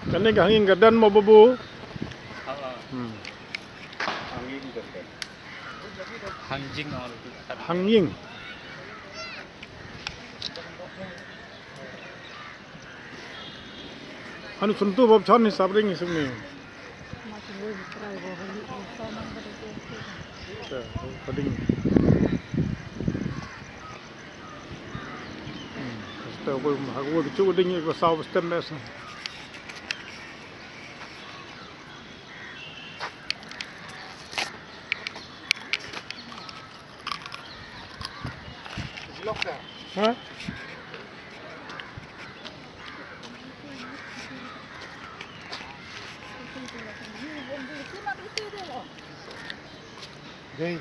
Kan ni hangin gadan mau bebu. Hanjing awal itu. Hanging. Anu sentuh bab chan ni sabring isum ni. Kading. Kita boleh aku bicu ding ni pasal stem bes. Hah? Hey.